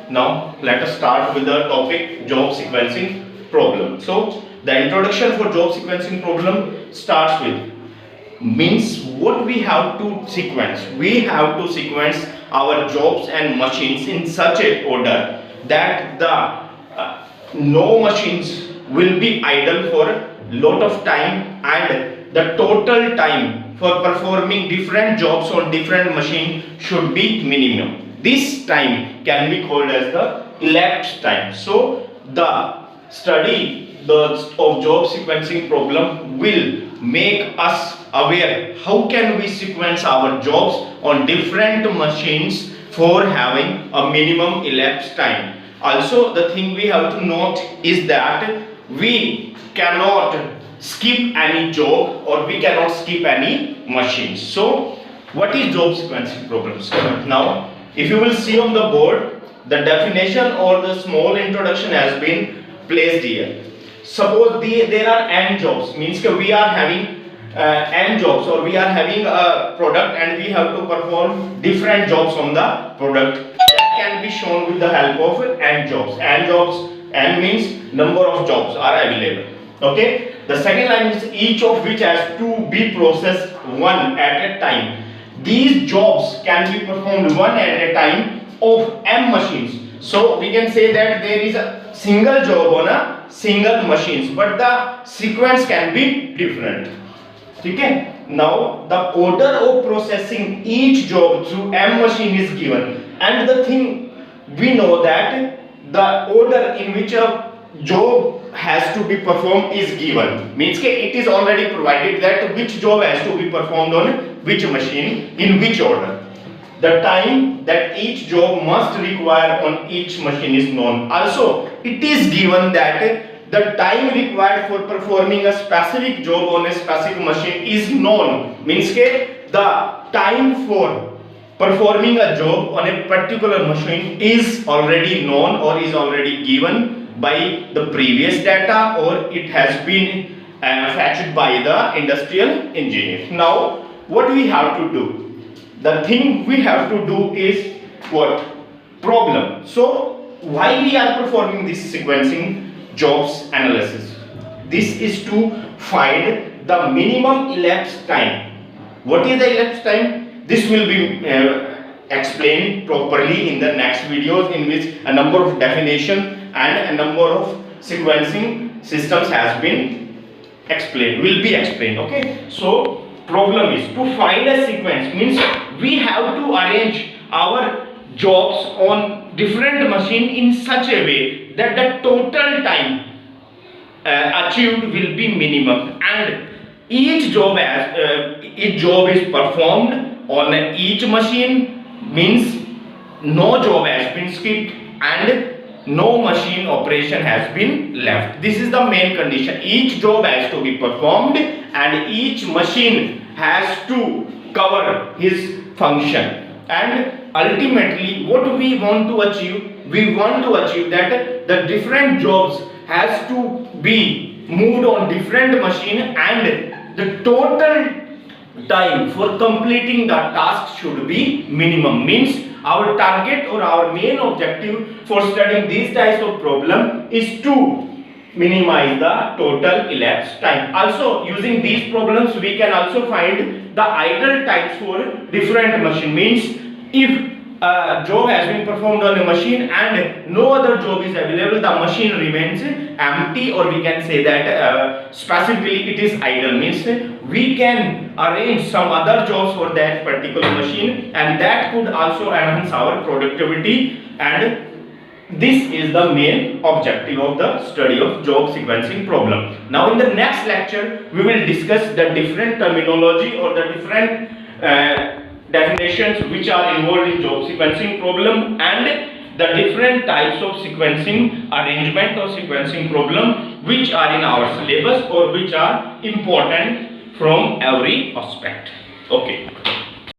Now let us start with the topic job sequencing problem. So the introduction for job sequencing problem starts with means what we have to sequence. We have to sequence our jobs and machines in such a order that the no machines will be idle for a lot of time, and the total time for performing different jobs on different machine should be minimum. This time can be called as the elapsed time. So the study of job sequencing problem will make us aware how can we sequence our jobs on different machines for having a minimum elapsed time. Also, the thing we have to note is that we cannot skip any job or we cannot skip any machines. So what is job sequencing problems? Now if you will see on the board, the definition or the small introduction has been placed here. Suppose there are n jobs, means we are having n jobs, or we are having a product and we have to perform different jobs on the product. That can be shown with the help of n jobs. N means number of jobs are available. Okay. The second line is each of which has to be processed one at a time. These jobs can be performed one at a time of m machines. So we can say that there is a single job on a single machines, but the sequence can be different. Okay. Now the order of processing each job through m machine is given, and the thing we know that the order in which a job has to be performed is given, means it is already provided that which job has to be performed on which machine in which order. The time that each job must require on each machine is known. Also it is given that the time required for performing a specific job on a specific machine is known, means the time for performing a job on a particular machine is already known or is already given by the previous data, or it has been fetched by the industrial engineer. Now what we have to do? The thing we have to do is what? Problem. So why we are performing this sequencing jobs analysis? This is to find the minimum elapsed time. What is the elapsed time? This will be explained properly in the next videos, in which a number of definition and a number of sequencing systems has been explained, will be explained. Okay. So problem is to find a sequence, means we have to arrange our jobs on different machine in such a way that the total time achieved will be minimum, and each job is performed on each machine, means no job has been skipped and no machine operation has been left. This is the main condition. Each job has to be performed and each machine has to cover his function. And ultimately what we want to achieve? We want to achieve that the different jobs has to be moved on different machine, and the total time for completing the task should be minimum, means our target or our main objective for studying these types of problem is to minimize the total elapsed time. Also using these problems we can also find the idle times for different machine, means if a job has been performed on a machine and no other job is available, the machine remains empty, or we can say that specifically it is idle, means we can arrange some other jobs for that particular machine, and that could also enhance our productivity. And this is the main objective of the study of job sequencing problem. Now in the next lecture we will discuss the different terminology or the different definitions which are involved in job sequencing problem, and the different types of sequencing arrangement or sequencing problem which are in our syllabus or which are important from every aspect. Okay.